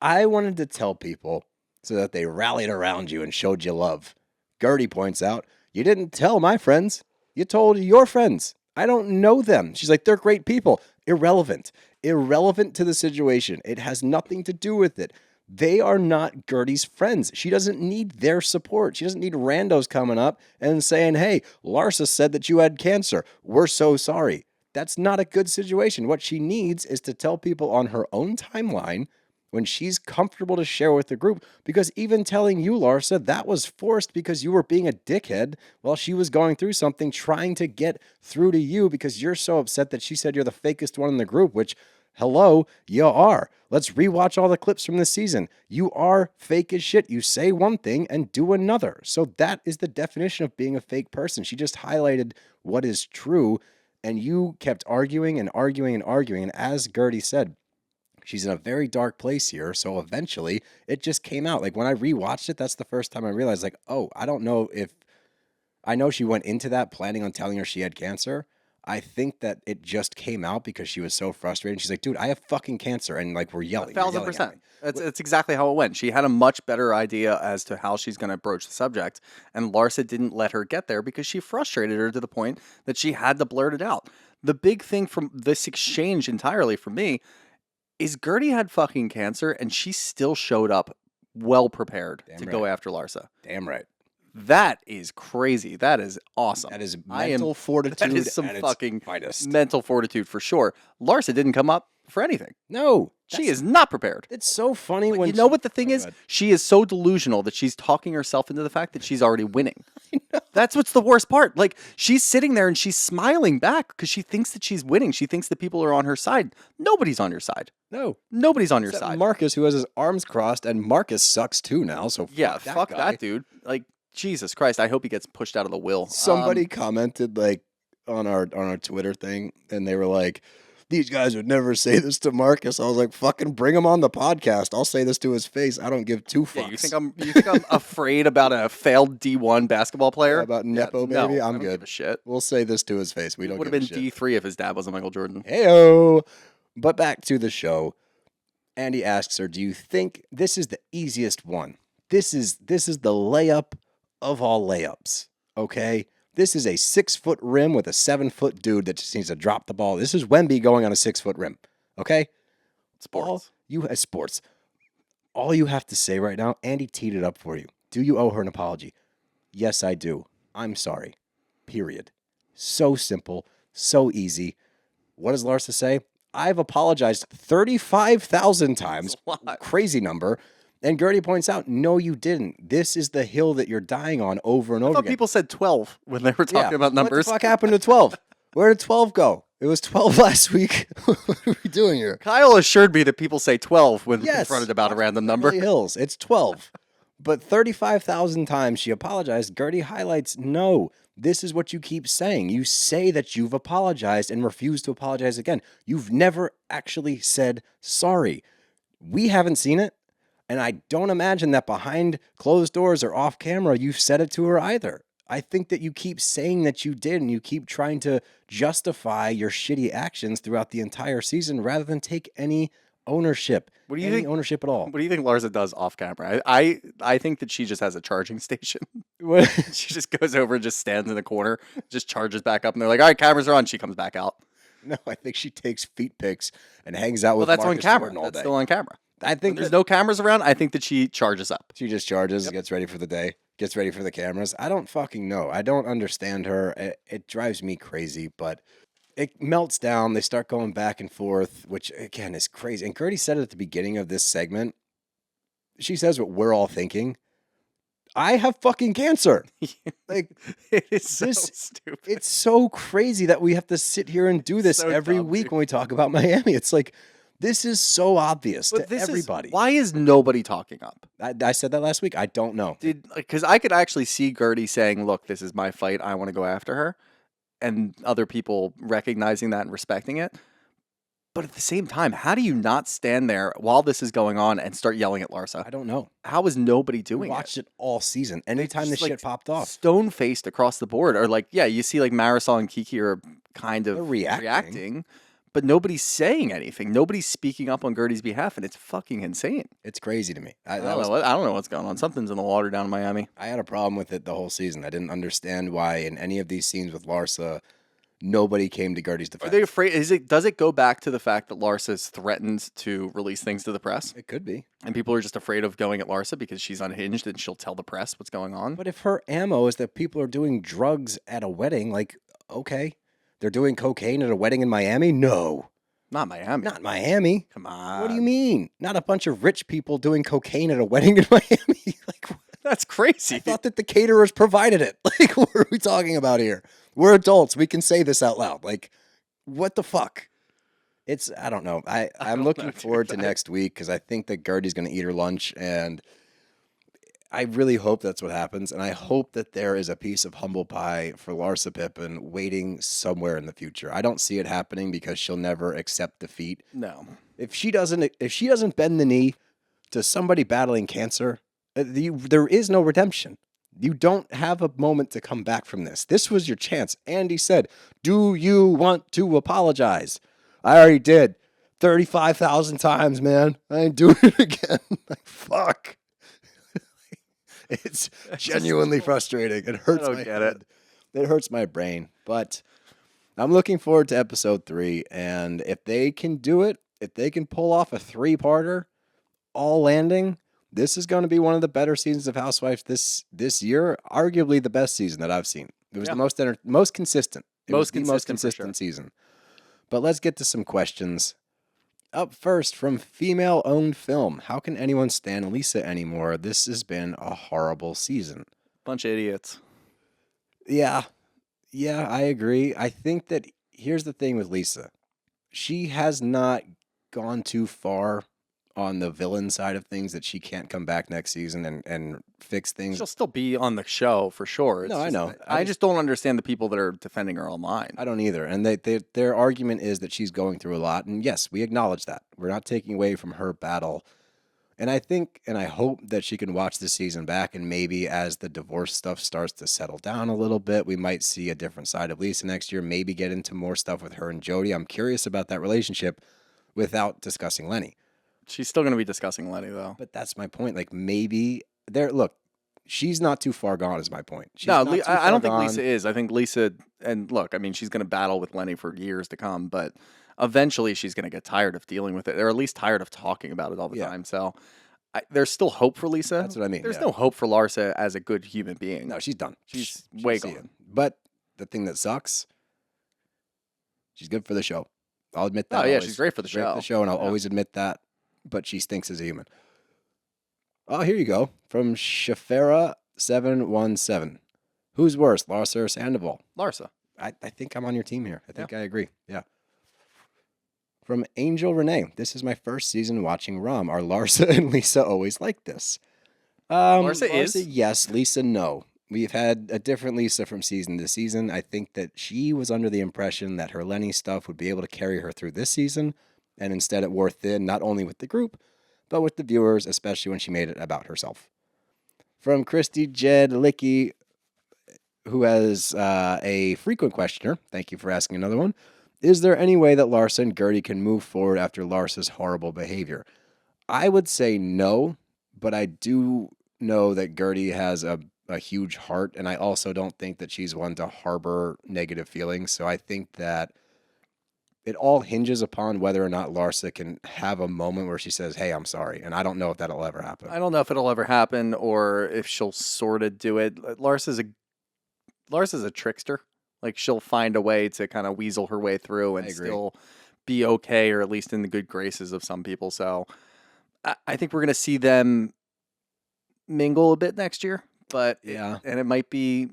I wanted to tell people so that they rallied around you and showed you love. Gertie points out, you didn't tell my friends. You told your friends. I don't know them. She's like, they're great people. Irrelevant. Irrelevant to the situation. It has nothing to do with it. They are not Gertie's friends. She doesn't need their support. She doesn't need randos coming up and saying, hey, Larsa said that you had cancer. We're so sorry. That's not a good situation. What she needs is to tell people on her own timeline when she's comfortable to share with the group, because even telling you, Larsa, that was forced because you were being a dickhead while she was going through something, trying to get through to you because you're so upset that she said you're the fakest one in the group, which, hello, you are. Let's rewatch all the clips from this season. You are fake as shit. You say one thing and do another. So that is the definition of being a fake person. She just highlighted what is true, and you kept arguing and arguing and arguing. And as Gertie said, she's in a very dark place here, so eventually it just came out. Like when I rewatched it, that's the first time I realized, like, oh, I don't know if... I know she went into that planning on telling her she had cancer. I think that it just came out because she was so frustrated. She's like, dude, I have fucking cancer, and like we're yelling. 1,000%. That's exactly how it went. She had a much better idea as to how she's going to broach the subject, and Larsa didn't let her get there because she frustrated her to the point that she had to blurt it out. The big thing from this exchange entirely for me is Gertie had fucking cancer, and she still showed up well prepared to go after Larsa. Damn right. That is crazy. That is awesome. That is mental fortitude. That is some at its fucking finest. mental fortitude for sure. Larsa didn't come up for anything. No. She is not prepared. It's so funny But when you know what the thing is? God. She is so delusional that she's talking herself into the fact that she's already winning. That's what's the worst part. Like, she's sitting there and she's smiling back because she thinks that she's winning. She thinks that people are on her side. Nobody's on your side. No. Nobody's on your Except side. Marcus, who has his arms crossed, and Marcus sucks too now. So Yeah, fuck guy. that dude. Like, Jesus Christ, I hope he gets pushed out of the will. Somebody commented like on our Twitter thing, and they were like, "These guys would never say this to Marcus." I was like, "Fucking bring him on the podcast. I'll say this to his face. I don't give two fucks." Yeah, you think I'm afraid about a failed D1 basketball player? About Nepo no, baby? I I'm don't good. give a shit. We'll say this to his face. We don't Would give have a been shit. D3 if his dad wasn't Michael Jordan. Heyo. But back to the show. Andy asks her, "Do you think this is the easiest one? This is the layup of all layups, okay? This is a 6-foot rim with a 7-foot dude that just needs to drop the ball. This is Wemby going on a 6-foot rim. Okay? Sports. Sports. All you have to say right now, Andy teed it up for you. Do you owe her an apology? Yes, I do. I'm sorry. Period. So simple. So easy. What does Larsa say? I've apologized 35,000 times. Crazy number. And Gertie points out, no, you didn't. This is the hill that you're dying on over and over again. People said 12 when they were talking about numbers. What the fuck happened to 12? Where did 12 go? It was 12 last week. What are we doing here? Kyle assured me that people say 12 when confronted about a random number. Hills. It's 12. But 35,000 times she apologized. Gertie highlights, no, this is what you keep saying. You say that you've apologized and refuse to apologize again. You've never actually said sorry. We haven't seen it. And I don't imagine that behind closed doors or off camera, you've said it to her either. I think that you keep saying that you did and you keep trying to justify your shitty actions throughout the entire season rather than take any ownership. What do you think? Ownership at all? What do you think Larsa does off camera? I think that she just has a charging station. She just goes over and just stands in the corner, just charges back up, and they're like, all right, cameras are on. She comes back out. No, I think she takes feet pics and hangs out with that's Marcus on camera. Thornton all That's day. still on camera. I think there's no cameras around. I think that she charges up. She just charges, gets ready for the day, gets ready for the cameras. I don't fucking know. I don't understand her. It drives me crazy, but it melts down. They start going back and forth, which, again, is crazy. And Gertie said at the beginning of this segment, she says what we're all thinking. I have fucking cancer. Like, it is so stupid. It's so crazy that we have to sit here and do this every week when we talk about Miami. It's like, this is so obvious to everybody. Why is nobody talking up? I said that last week. I don't know. Because I could actually see Gertie saying, look, this is my fight. I want to go after her. And other people recognizing that and respecting it. But at the same time, how do you not stand there while this is going on and start yelling at Larsa? I don't know. How is nobody doing it? We watched it all season. Anytime this shit popped off. Stone-faced across the board. Or you see Marisol and Kiki are kind of reacting. But nobody's saying anything. Nobody's speaking up on Gertie's behalf, and it's fucking insane. It's crazy to me. I don't know what's going on. Something's in the water down in Miami. I had a problem with it the whole season. I didn't understand why in any of these scenes with Larsa, nobody came to Gertie's defense. Are they afraid? Does it go back to the fact that Larsa's threatened to release things to the press? It could be. And people are just afraid of going at Larsa because she's unhinged and she'll tell the press what's going on? But if her ammo is that people are doing drugs at a wedding, okay. They're doing cocaine at a wedding in Miami? No. Not Miami. Not Miami. Come on. What do you mean? Not a bunch of rich people doing cocaine at a wedding in Miami? That's crazy. I thought that the caterers provided it. What are we talking about here? We're adults. We can say this out loud. What the fuck? I don't know. I'm looking forward to next week because I think that Gertie's going to eat her lunch, and I really hope that's what happens. And I hope that there is a piece of humble pie for Larsa Pippen waiting somewhere in the future. I don't see it happening because she'll never accept defeat. No. If she doesn't bend the knee to somebody battling cancer, there is no redemption. You don't have a moment to come back from this. This was your chance. Andy said, do you want to apologize? I already did. 35,000 times, man. I ain't doing it again. Fuck. It's genuinely frustrating. It hurts my head. It hurts my brain. But I'm looking forward to episode 3. And if they can do it, if they can pull off a 3-parter, all landing, this is going to be one of the better seasons of Housewives this year. Arguably the best season that I've seen. It was the most consistent. It was the most consistent season. But let's get to some questions. Up first, from female-owned film. How can anyone stand Lisa anymore? This has been a horrible season. Bunch of idiots. Yeah, I agree. I think that here's the thing with Lisa. She has not gone too far on the villain side of things that she can't come back next season and fix things. She'll still be on the show for sure. I know. I just don't understand the people that are defending her online. I don't either. And their argument is that she's going through a lot. And yes, we acknowledge that. We're not taking away from her battle. And I think and I hope that she can watch this season back, and maybe as the divorce stuff starts to settle down a little bit, we might see a different side of Lisa next year, maybe get into more stuff with her and Jody. I'm curious about that relationship without discussing Lenny. She's still going to be discussing Lenny, though. But that's my point. Maybe look, She's not too far gone, is my point. She's No, not too I far don't think gone. Lisa is. I think Lisa, and look, I mean, she's going to battle with Lenny for years to come, but eventually she's going to get tired of dealing with it, or at least tired of talking about it all the time. So there's still hope for Lisa. That's what I mean. There's no hope for Larsa as a good human being. No, she's done. She's way gone. seeing. But the thing that sucks, she's good for the show. I'll admit that. Oh, yeah, always. she's great for the show. And I'll always admit that. But she stinks as a human. Oh, here you go. From Shafera717. Who's worse, Larsa or Sandoval? Larsa. I think I'm on your team here. I think I agree. Yeah. From Angel Renee. This is my first season watching RHOM. Are Larsa and Lisa always like this? Larsa is? Yes. Lisa, no. We've had a different Lisa from season to season. I think that she was under the impression that her Lenny stuff would be able to carry her through this season, and instead it wore thin, not only with the group, but with the viewers, especially when she made it about herself. From Christy Jed Licky, who has a frequent questioner, thank you for asking another one, is there any way that Larsa and Gertie can move forward after Larsa's horrible behavior? I would say no, but I do know that Gertie has a huge heart, and I also don't think that she's one to harbor negative feelings. So I think that it all hinges upon whether or not Larsa can have a moment where she says, hey, I'm sorry. And I don't know if that'll ever happen. I don't know if it'll ever happen or if she'll sort of do it. Larsa's a trickster. Like, she'll find a way to kind of weasel her way through and still be okay, or at least in the good graces of some people. So I think we're going to see them mingle a bit next year. But and it might be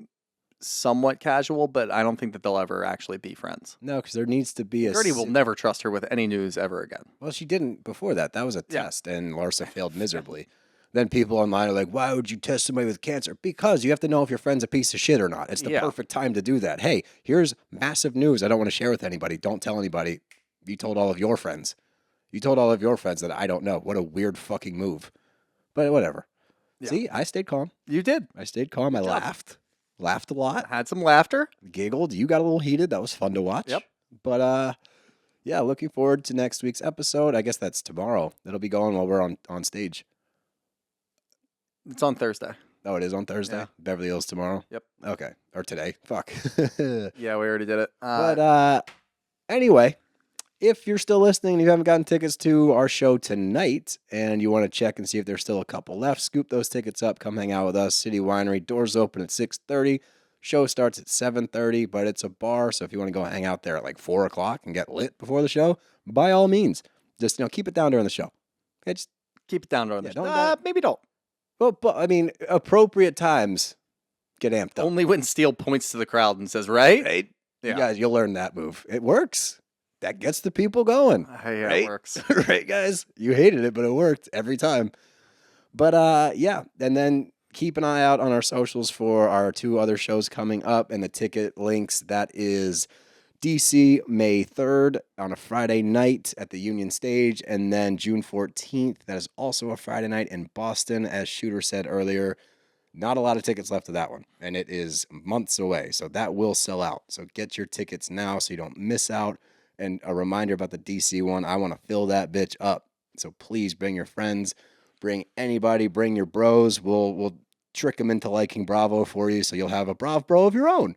somewhat casual, but I don't think that they'll ever actually be friends. No, because there needs to be a... Gertie will never trust her with any news ever again. Well, she didn't before that. That was a test, and Larsa failed miserably. Then people online are like, why would you test somebody with cancer? Because you have to know if your friend's a piece of shit or not. It's the perfect time to do that. Hey, here's massive news I don't want to share with anybody. Don't tell anybody. You told all of your friends. You told all of your friends that I don't know. What a weird fucking move. But whatever. Yeah. See, I stayed calm. You did. I stayed calm. I laughed. Laughed a lot. Had some laughter. Giggled. You got a little heated. That was fun to watch. Yep. But, yeah, looking forward to next week's episode. I guess that's tomorrow. It'll be going while we're on stage. It's on Thursday. Oh, it is on Thursday? Yeah. Beverly Hills tomorrow? Yep. Okay. Or today. Fuck. Yeah, we already did it. But anyway, if you're still listening and you haven't gotten tickets to our show tonight and you want to check and see if there's still a couple left, scoop those tickets up. Come hang out with us. City Winery. Doors open at 6:30. Show starts at 7:30, but it's a bar, so if you want to go hang out there at like 4 o'clock and get lit before the show, by all means. Just, keep it down during the show. Okay, just keep it down during the show. Don't. Maybe don't. Well, but I mean, appropriate times get amped up. Only when Steele points to the crowd and says, right? Right? Yeah. You guys, you'll learn that move. It works. That gets the people going. Yeah, right? It works. Right, guys? You hated it, but it worked every time. But, yeah. And then keep an eye out on our socials for our 2 other shows coming up and the ticket links. That is DC May 3rd on a Friday night at the Union Stage, and then June 14th, that is also a Friday night in Boston, as Shooter said earlier. Not a lot of tickets left of that one, and it is months away, so that will sell out. So get your tickets now so you don't miss out. And a reminder about the DC one, I want to fill that bitch up. So please bring your friends, bring anybody, bring your bros. We'll trick them into liking Bravo for you, so you'll have a Brav bro of your own.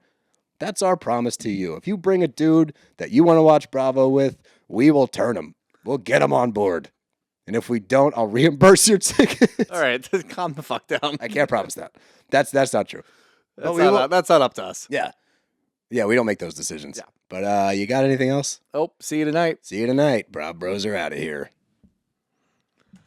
That's our promise to you. If you bring a dude that you want to watch Bravo with, we will turn him. We'll get him on board. And if we don't, I'll reimburse your tickets. All right, calm the fuck down. I can't promise that. That's not true. That's not up to us. Yeah. Yeah, we don't make those decisions. Yeah. But you got anything else? Oh, see you tonight. See you tonight. Brav Bros are out of here.